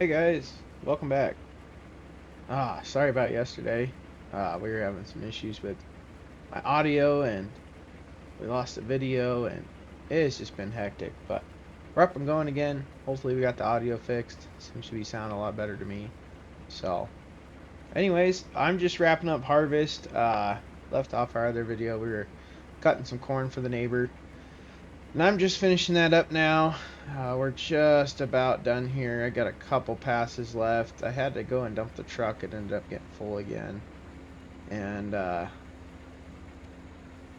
Hey guys, welcome back. Sorry about yesterday. We were having some issues with my audio and we lost the video and it's just been hectic. But we're up and going again. Hopefully we got the audio fixed. Seems to be sounding a lot better to me. So, anyways, I'm just wrapping up harvest. Left off our other video. We were cutting some corn for the neighbor. And I'm just finishing that up now. We're just about done here. I got a couple passes left. I had to go and dump the truck. It ended up getting full again. And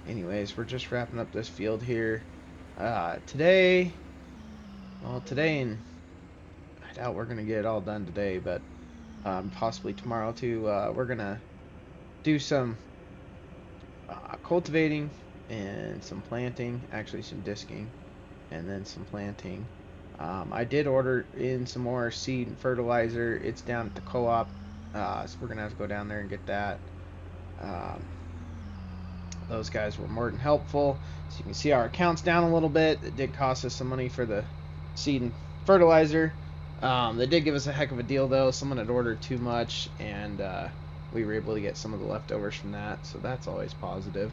anyways, we're just wrapping up this field here. Today, today and I doubt we're gonna get it all done today, but possibly tomorrow too. We're gonna do some cultivating and some planting, actually some disking, and then some planting. I did order in some more seed and fertilizer. It's down at the co-op, so we're gonna have to go down there and get that. Um, those guys were more than helpful. So you can see our account's down a little bit. It did cost us some money for the seed and fertilizer. They did give us a heck of a deal though. Someone had ordered too much, and we were able to get some of the leftovers from that. So that's always positive.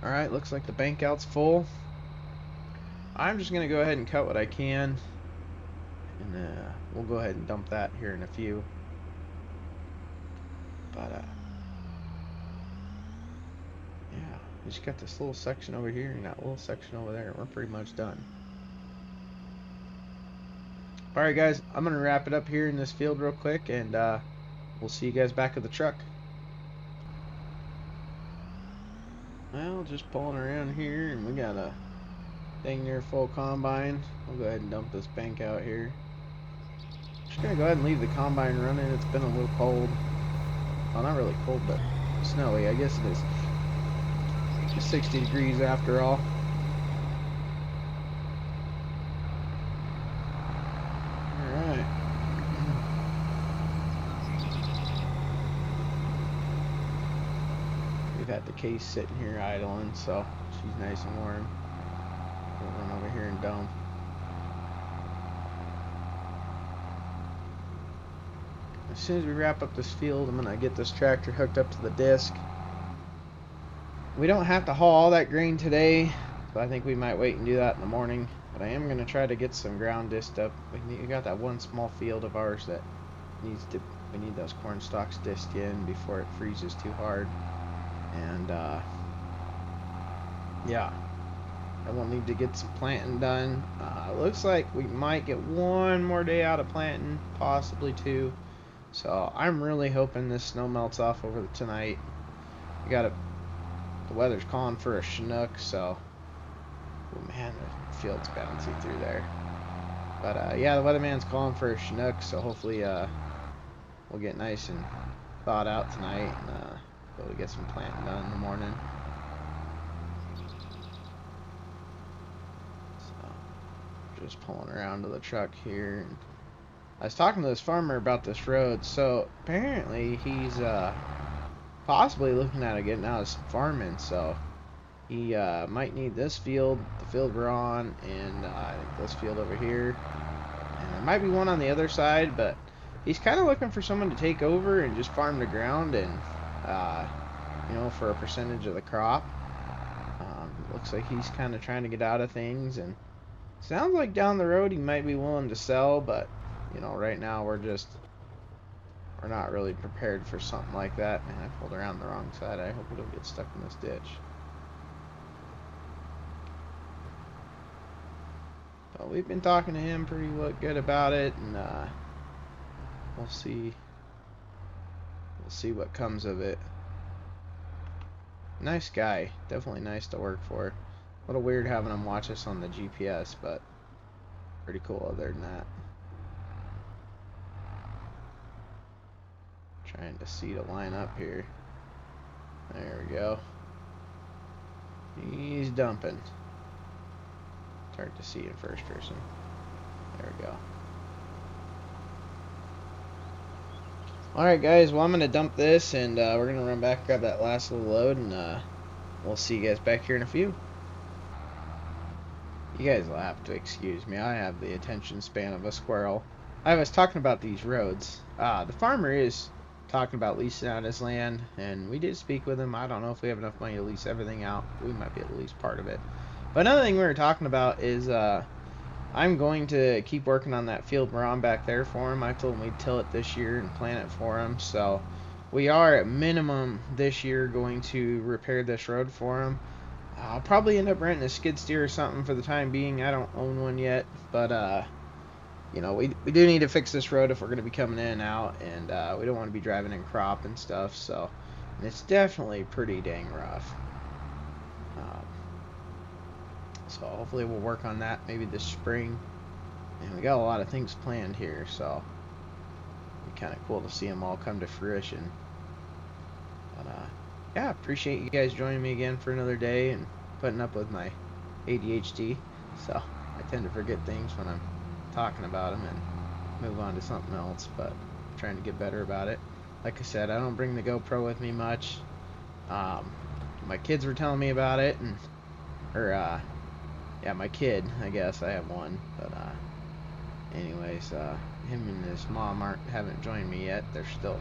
Alright, looks like the bank out's full. I'm just going to go ahead and cut what I can. And we'll go ahead and dump that here in a few. But, yeah, we just got this little section over here and that little section over there. We're pretty much done. Alright, guys, I'm going to wrap it up here in this field real quick. And we'll see you guys back at the truck. Well, just pulling around here, and we got a dang near full combine. We'll go ahead and dump this bank out here. Just gonna go ahead and leave the combine running. It's been a little cold. Well, not really cold, but snowy. I guess it is. It's 60 degrees after all. Alright. We've had the case sitting here idling, so she's nice and warm. We'll run over here and dump. As soon as we wrap up this field, I'm gonna get this tractor hooked up to the disc. We don't have to haul all that grain today, so I think we might wait and do that in the morning. But I am gonna try to get some ground disced up. We got that one small field of ours that we need those corn stalks disced in before it freezes too hard. And yeah, I will need to get some planting done. Looks like we might get one more day out of planting, possibly two. So I'm really hoping this snow melts off over tonight. The weather's calling for a Chinook, so oh man, the field's bouncy through there. But yeah, the weatherman's calling for a Chinook, so hopefully we'll get nice and thawed out tonight and be able to get some planting done in the morning. So just pulling around to the truck here. And I was talking to this farmer about this road. So apparently he's possibly looking at getting out of some farming. So he might need this field, the field we're on, and I think this field over here. And there might be one on the other side, but he's kind of looking for someone to take over and just farm the ground and, you know, for a percentage of the crop. Looks like he's kind of trying to get out of things, and sounds like down the road he might be willing to sell, but, you know, right now we're not really prepared for something like that. Man, I pulled around the wrong side. I hope we don't get stuck in this ditch. But we've been talking to him pretty good about it, and we'll see what comes of it. Nice guy, definitely nice to work for. A little weird having him watch us on the GPS, but pretty cool other than that. Trying to see to line up here. There we go. He's dumping. It's hard to see in first person. There we go. Alright guys, well I'm going to dump this and we're going to run back, grab that last little load, and we'll see you guys back here in a few. You guys will have to excuse me. I have the attention span of a squirrel. I was talking about these roads. The farmer is talking about leasing out his land, and we did speak with him. I don't know if we have enough money to lease everything out. We might be able to lease part of it. But another thing we were talking about is I'm going to keep working on that field we're on back there for him. I told him we'd till it this year and plant it for him. So we are at minimum this year going to repair this road for him. I'll probably end up renting a skid steer or something for the time being. I don't own one yet, but you know, we do need to fix this road if we're going to be coming in and out, and we don't want to be driving in crop and stuff. So, and it's definitely pretty dang rough. So hopefully we'll work on that maybe this spring. And we got a lot of things planned here, so it'd be kind of cool to see them all come to fruition. But yeah, appreciate you guys joining me again for another day and putting up with my ADHD. So I tend to forget things when I'm talking about them and move on to something else, but I'm trying to get better about it. Like I said, I don't bring the GoPro with me much. My kids were telling me about it, and yeah, my kid, I guess I have one, but anyways, him and his mom haven't joined me yet. They're still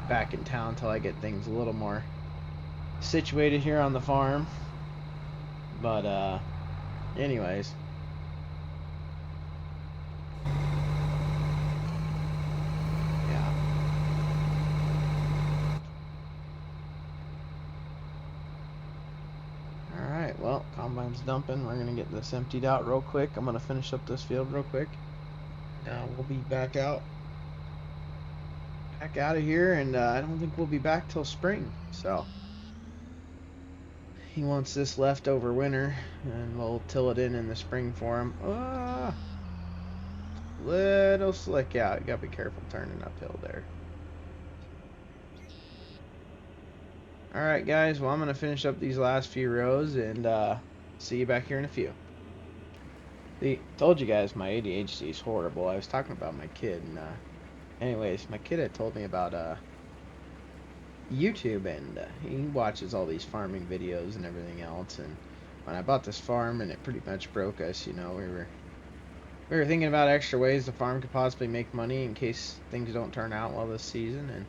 back in town till I get things a little more situated here on the farm. But anyways, yeah. Alright, well, combine's dumping. We're gonna get this emptied out real quick. I'm gonna finish up this field real quick. Now we'll be back out of here, and I don't think we'll be back till spring. So he wants this left over winter, and we'll till it in the spring for him. Little slick out. You gotta be careful turning uphill there. Alright guys, well I'm gonna finish up these last few rows and see you back here in a few. Told you guys my ADHD is horrible. I was talking about my kid, and anyways, my kid had told me about YouTube, and he watches all these farming videos and everything else. And when I bought this farm and it pretty much broke us, you know, we were thinking about extra ways the farm could possibly make money in case things don't turn out well this season. And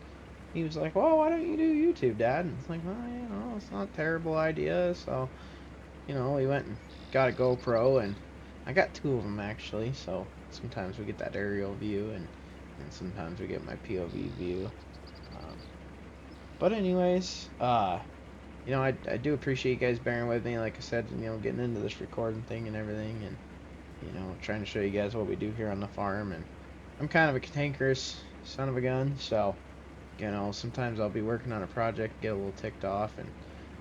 he was like, well, why don't you do YouTube, Dad? And it's like, well, you know, it's not a terrible idea. So, you know, we went and got a GoPro, and I got two of them actually. So sometimes we get that aerial view, and sometimes we get my POV view. But anyways, you know, I do appreciate you guys bearing with me. Like I said, you know, getting into this recording thing and everything, and you know, trying to show you guys what we do here on the farm. And I'm kind of a cantankerous son of a gun, so you know, sometimes I'll be working on a project, get a little ticked off, and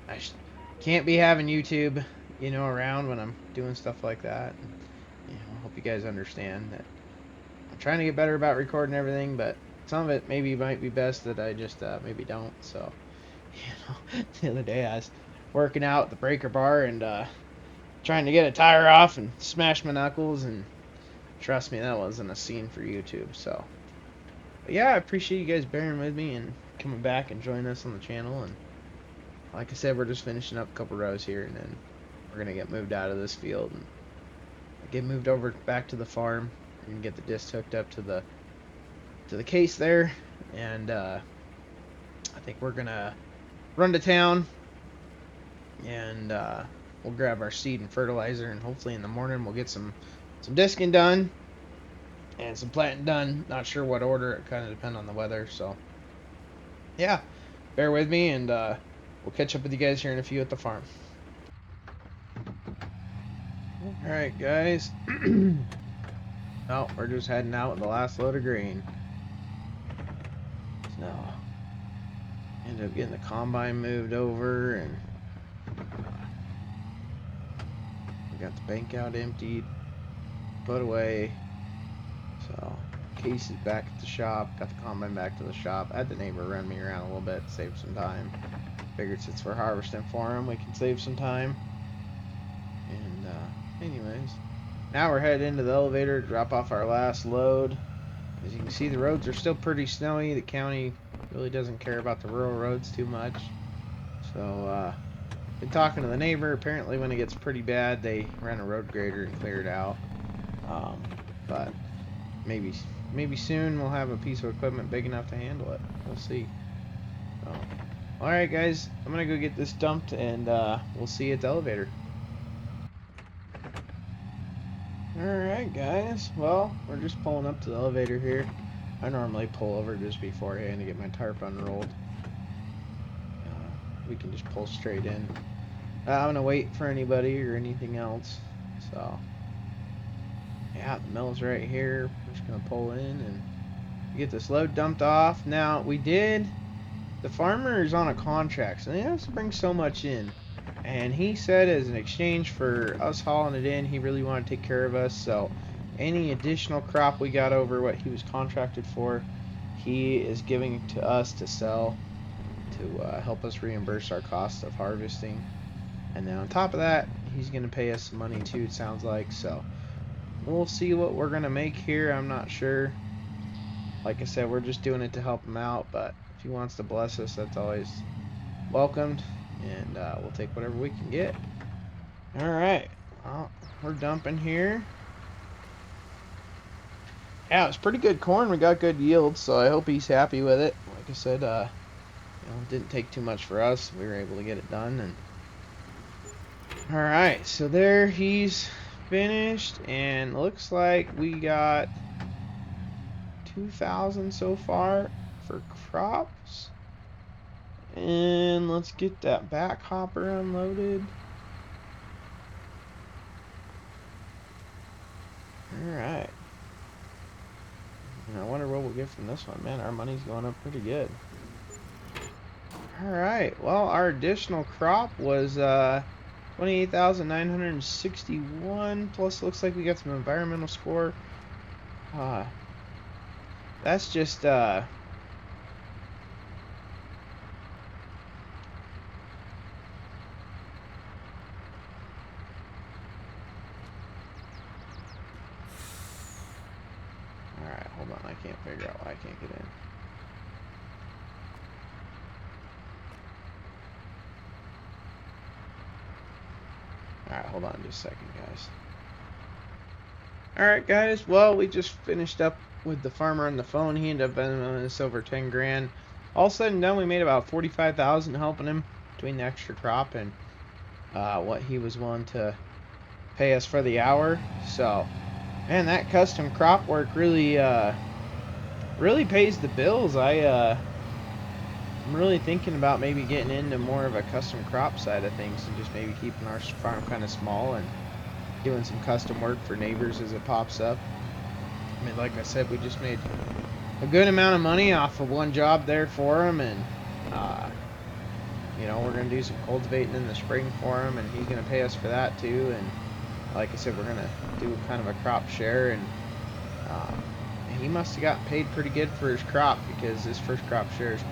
I can't be having YouTube, you know, around when I'm doing stuff like that. And, you know, I hope you guys understand that I'm trying to get better about recording everything, but some of it maybe might be best that I just maybe don't. So, you know, the other day I was working out at the breaker bar and trying to get a tire off and smash my knuckles, and trust me, that wasn't a scene for YouTube. So, but yeah, I appreciate you guys bearing with me and coming back and joining us on the channel. And like I said, we're just finishing up a couple rows here, and then we're gonna get moved out of this field and get moved over back to the farm and get the disc hooked up to the case there. And I think we're gonna run to town, and we'll grab our seed and fertilizer, and hopefully in the morning we'll get some disking done and some planting done. Not sure what order, it kind of depends on the weather. So yeah, bear with me, and we'll catch up with you guys here in a few at the farm. Alright guys, oh, we're just heading out with the last load of grain. So ended up getting the combine moved over, and we got the bank out emptied, put away. So case is back at the shop, got the combine back to the shop. I had the neighbor run me around a little bit, save some time. Figured since we're harvesting for him, we can save some time. And anyways, now we're headed into the elevator to drop off our last load. As you can see, the roads are still pretty snowy. The county really doesn't care about the rural roads too much. So been talking to the neighbor. Apparently when it gets pretty bad, they rent a road grader and clear it out. But maybe soon we'll have a piece of equipment big enough to handle it. We'll see. So, alright guys, I'm gonna go get this dumped, and we'll see you at the elevator. Alright guys, well, we're just pulling up to the elevator here. I normally pull over just beforehand to get my tarp unrolled. We can just pull straight in. I'm gonna wait for anybody or anything else. So, yeah, the mill's right here. We're just gonna pull in and get this load dumped off. Now, the farmer is on a contract, so he has to bring so much in. And he said as an exchange for us hauling it in, he really wanted to take care of us. So any additional crop we got over what he was contracted for, he is giving to us to sell to help us reimburse our cost of harvesting. And then on top of that, he's going to pay us some money too, it sounds like. So we'll see what we're going to make here. I'm not sure. Like I said, we're just doing it to help him out, but if he wants to bless us, that's always welcomed, and we'll take whatever we can get. Alright, well, we're dumping here. Yeah, it's pretty good corn. We got good yields, so I hope he's happy with it. Like I said, it didn't take too much for us. We were able to get it done. And alright, so there he's finished, and looks like we got 2,000 so far for crops. And let's get that back hopper unloaded. Alright. I wonder what we'll get from this one. Man, our money's going up pretty good. Alright, well, our additional crop was 28,961, plus looks like we got some environmental score. That's just alright, hold on, I can't figure out why I can't get in. Alright, hold on just a second, guys. Alright, guys, well, we just finished up with the farmer on the phone. He ended up spending us over 10 grand. All said and done, we made about 45,000 helping him between the extra crop and what he was willing to pay us for the hour. So, man, that custom crop work really pays the bills. I'm really thinking about maybe getting into more of a custom crop side of things and just maybe keeping our farm kind of small and doing some custom work for neighbors as it pops up. I mean, like I said, we just made a good amount of money off of one job there for him, and we're gonna do some cultivating in the spring for him, and he's gonna pay us for that too. And like I said, we're gonna do kind of a crop share, and he must have gotten paid pretty good for his crop, because his first crop share is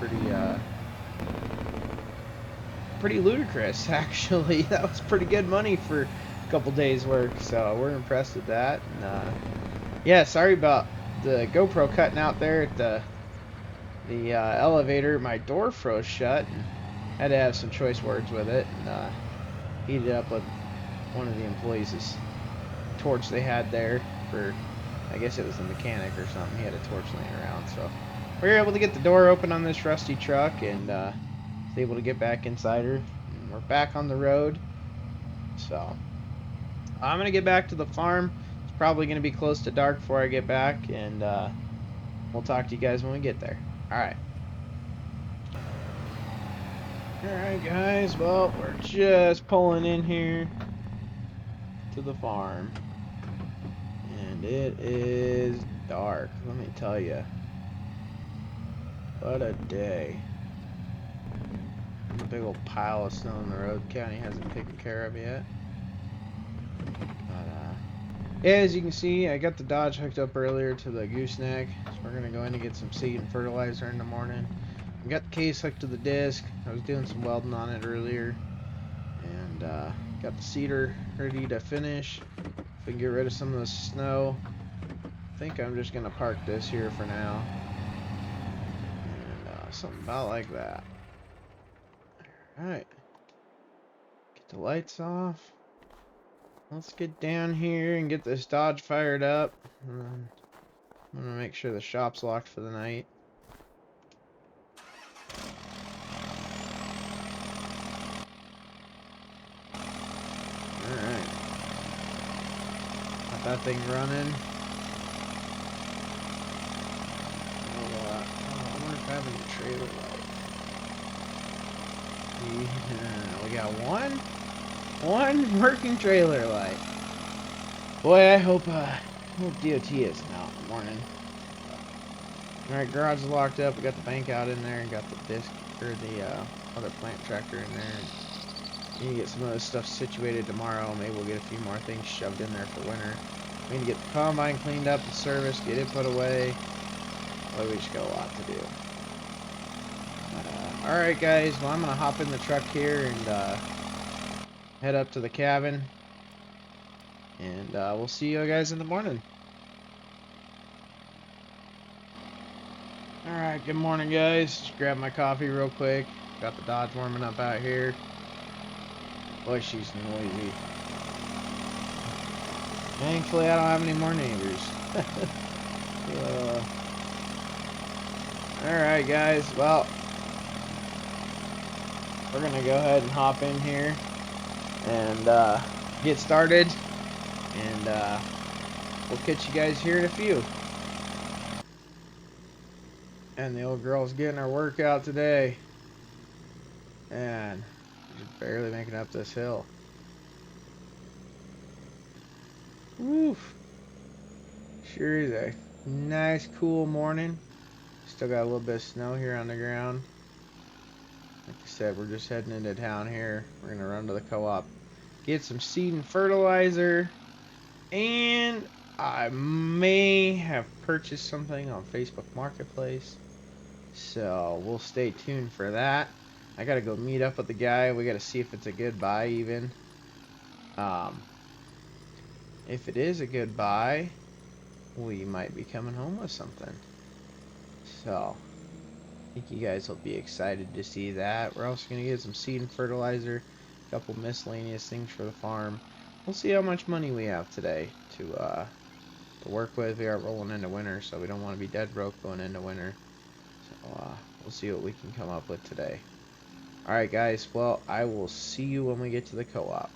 pretty ludicrous, actually. That was pretty good money for a couple days work, so we're impressed with that. And yeah, sorry about the GoPro cutting out there at the elevator. My door froze shut and had to have some choice words with it, and heated up with one of the employees' torch they had there for, I guess it was the mechanic or something. He had a torch laying around, so we were able to get the door open on this rusty truck, and was able to get back inside her. And we're back on the road, so I'm gonna get back to the farm. It's probably gonna be close to dark before I get back, and we'll talk to you guys when we get there. Alright. Alright guys, well, we're just pulling in here to the farm, and it is dark, let me tell you. What a day. There's a big old pile of snow on the road County hasn't taken care of yet. Yeah, as you can see, I got the Dodge hooked up earlier to the gooseneck, so we're going to go in and get some seed and fertilizer in the morning. We got the case hooked to the disc. I was doing some welding on it earlier, and got the seeder ready to finish. If we can get rid of some of the snow, I think I'm just going to park this here for now, and something about like that. Alright. the lights off. Let's get down here and get this Dodge fired up. I'm gonna make sure the shop's locked for the night. Alright. Got that thing running. I wonder if I have any trailer light. Yeah, we got one working trailer light. Boy, I hope DOT is now in the morning. Alright, garage is locked up. We got the bank out in there and got the disc or the other plant tractor in there. Need to get some of this stuff situated tomorrow. Maybe we'll get a few more things shoved in there for winter. We need to get the combine cleaned up and serviced, get it put away. Boy, we just got a lot to do. Alright guys, well I'm going to hop in the truck here and head up to the cabin. And we'll see you guys in the morning. Alright, good morning guys. Just grab my coffee real quick. Got the Dodge warming up out here. Boy, she's noisy. Thankfully, I don't have any more neighbors. Alright guys, well, we're going to go ahead and hop in here and get started. And we'll catch you guys here in a few. And the old girl's getting her workout today. And she's barely making up this hill. Woof. Sure is a nice cool morning. Still got a little bit of snow here on the ground. Like I said, we're just heading into town here. We're going to run to the co-op. Get some seed and fertilizer. And I may have purchased something on Facebook Marketplace. So we'll stay tuned for that. I gotta go meet up with the guy. We gotta see if it's a good buy even. If it is a good buy, we might be coming home with something. So I think you guys will be excited to see that. We're also gonna get some seed and fertilizer, a couple miscellaneous things for the farm. We'll see how much money we have today to work with. We are rolling into winter, so we don't want to be dead broke going into winter. So we'll see what we can come up with today. Alright guys, well, I will see you when we get to the co-op.